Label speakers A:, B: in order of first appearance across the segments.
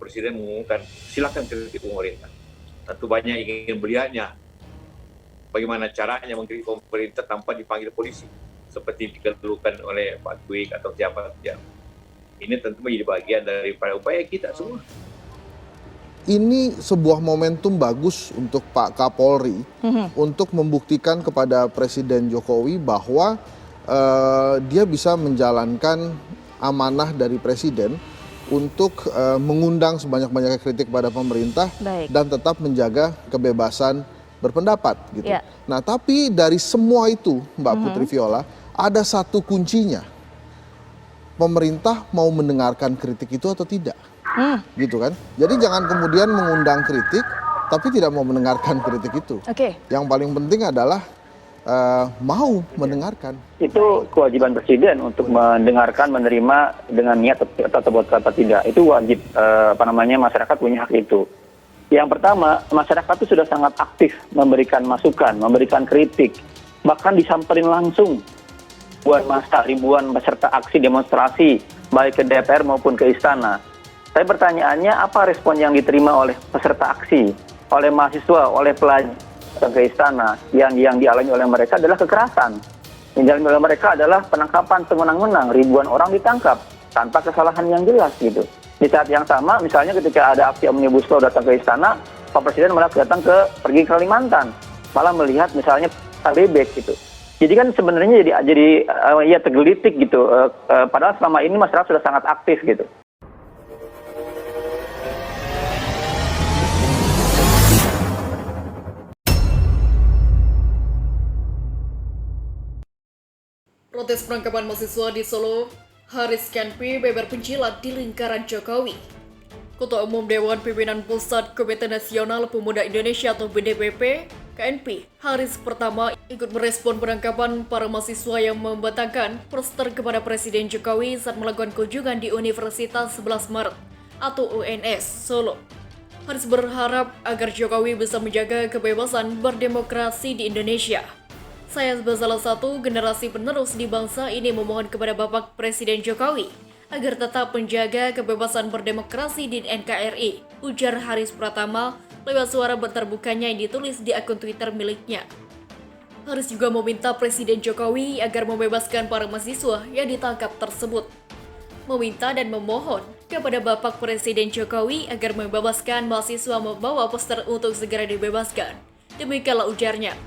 A: Presiden mengumumkan silakan kritik pemerintah. Tentu banyak ingin melihatnya bagaimana caranya mengkritik pemerintah tanpa dipanggil polisi, seperti dikeluhkan oleh Pak Kwik atau siapa saja. Ini tentu menjadi bagian daripada upaya kita semua.
B: Ini sebuah momentum bagus untuk Pak Kapolri untuk membuktikan kepada Presiden Jokowi bahwa dia bisa menjalankan amanah dari Presiden untuk mengundang sebanyak-banyaknya kritik pada pemerintah.
C: Baik.
B: Dan tetap menjaga kebebasan berpendapat gitu.
C: Ya.
B: Nah, tapi dari semua itu Mbak Putri Viola, ada satu kuncinya. Pemerintah mau mendengarkan kritik itu atau tidak? Gitu kan. Jadi jangan kemudian mengundang kritik tapi tidak mau mendengarkan kritik itu.
C: Oke.
B: Yang paling penting adalah mau mendengarkan.
D: Itu kewajiban Presiden untuk mendengarkan, menerima dengan niat atau buat kata tidak. Itu wajib masyarakat punya hak itu. Yang pertama, masyarakat itu sudah sangat aktif memberikan masukan, memberikan kritik, bahkan disamperin langsung ribuan peserta aksi demonstrasi baik ke DPR maupun ke istana. Saya pertanyaannya, apa respon yang diterima oleh peserta aksi, oleh mahasiswa, oleh pelajar ke istana? Yang dialami oleh mereka adalah kekerasan. Yang dialami oleh mereka adalah penangkapan semenang-menang, ribuan orang ditangkap tanpa kesalahan yang jelas gitu. Di saat yang sama, misalnya ketika ada aksi Omnibus Law datang ke istana, Pak Presiden malah pergi ke Kalimantan, malah melihat misalnya bebek gitu. Jadi kan sebenarnya jadi tergelitik gitu. Padahal selama ini masyarakat sudah sangat aktif gitu.
E: Protes penangkapan mahasiswa di Solo, Haris Kanpi beber penjilat di lingkaran Jokowi. Ketua Umum Dewan Pimpinan Pusat Komite Nasional Pemuda Indonesia atau BDPP, KNP, Haris Pertama ikut merespon penangkapan para mahasiswa yang membatalkan poster kepada Presiden Jokowi saat melakukan kunjungan di Universitas 11 Maret atau UNS Solo. Haris berharap agar Jokowi bisa menjaga kebebasan berdemokrasi di Indonesia. Saya sebagai salah satu generasi penerus di bangsa ini memohon kepada Bapak Presiden Jokowi agar tetap menjaga kebebasan berdemokrasi di NKRI, ujar Haris Pratama lewat suara terbukanya yang ditulis di akun Twitter miliknya. Haris juga meminta Presiden Jokowi agar membebaskan para mahasiswa yang ditangkap tersebut. Meminta dan memohon kepada Bapak Presiden Jokowi agar membebaskan mahasiswa membawa poster untuk segera dibebaskan. Demikianlah ujarnya.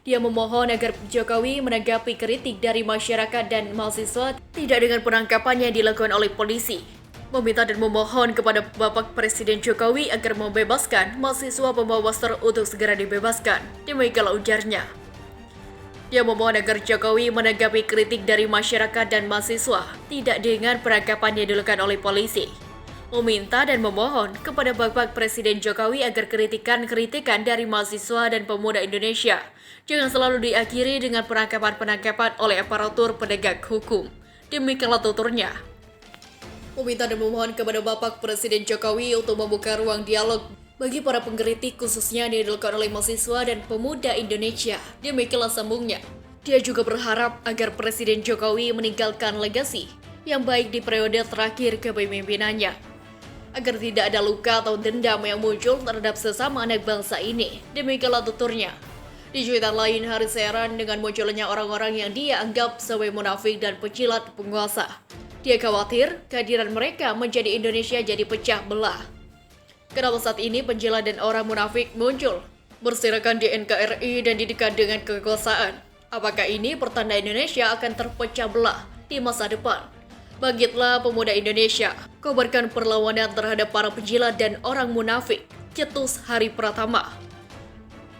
E: Dia memohon agar Jokowi menanggapi kritik dari masyarakat dan mahasiswa tidak dengan penangkapan yang dilakukan oleh polisi. Meminta dan memohon kepada Bapak Presiden Jokowi agar membebaskan mahasiswa pembawa poster untuk segera dibebaskan. Demikianlah ujarnya. Dia memohon agar Jokowi menanggapi kritik dari masyarakat dan mahasiswa tidak dengan penangkapan yang dilakukan oleh polisi. Meminta dan memohon kepada Bapak Presiden Jokowi agar kritikan-kritikan dari mahasiswa dan pemuda Indonesia jangan selalu diakhiri dengan penangkapan-penangkapan oleh aparatur penegak hukum. Demikianlah tuturnya. Meminta dan memohon kepada Bapak Presiden Jokowi untuk membuka ruang dialog bagi para pengkritik khususnya yang dilakukan oleh mahasiswa dan pemuda Indonesia. Demikianlah sambungnya. Dia juga berharap agar Presiden Jokowi meninggalkan legasi yang baik di periode terakhir kepemimpinannya, agar tidak ada luka atau dendam yang muncul terhadap sesama anak bangsa ini. Demikianlah tuturnya. Di cuitan lain, Haris heran dengan munculnya orang-orang yang dia anggap sebagai munafik dan pencilat penguasa. Dia khawatir kehadiran mereka menjadi Indonesia jadi pecah belah. Kenapa saat ini penjilat dan orang munafik muncul, berserakan di NKRI dan didekat dengan kekuasaan? Apakah ini pertanda Indonesia akan terpecah belah di masa depan? Bangkitlah pemuda Indonesia, kobarkan perlawanan terhadap para penjilat dan orang munafik. Cetus Hari Pratama.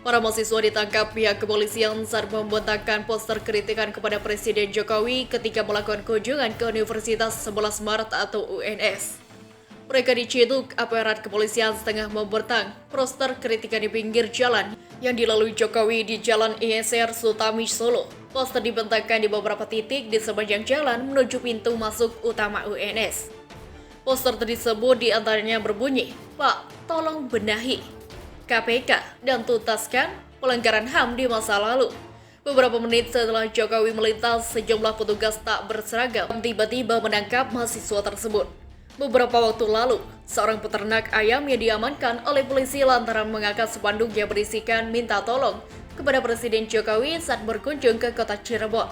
E: Para mahasiswa ditangkap pihak kepolisian saat membentangkan poster kritikan kepada Presiden Jokowi ketika melakukan kunjungan ke Universitas 11 Maret atau UNS. Mereka diciduk aparat kepolisian setengah membentang poster kritikan di pinggir jalan yang dilalui Jokowi di Jalan ISR Sutami Solo. Poster dibentangkan di beberapa titik di sepanjang jalan menuju pintu masuk utama UNS. Poster tersebut diantaranya berbunyi, "Pak, tolong benahi KPK dan tuntaskan pelanggaran HAM di masa lalu." Beberapa menit setelah Jokowi melintas, sejumlah petugas tak berseragam tiba-tiba menangkap mahasiswa tersebut. Beberapa waktu lalu, seorang peternak ayam yang diamankan oleh polisi lantaran mengangkat spanduk yang berisikan minta tolong kepada Presiden Jokowi saat berkunjung ke kota Cirebon.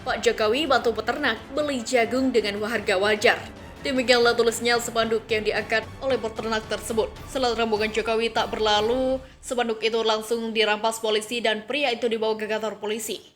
E: Pak Jokowi bantu peternak beli jagung dengan harga wajar. Demikianlah tulisnya spanduk yang diangkat oleh peternak tersebut. Setelah rombongan Jokowi tak berlalu, spanduk itu langsung dirampas polisi dan pria itu dibawa ke kantor polisi.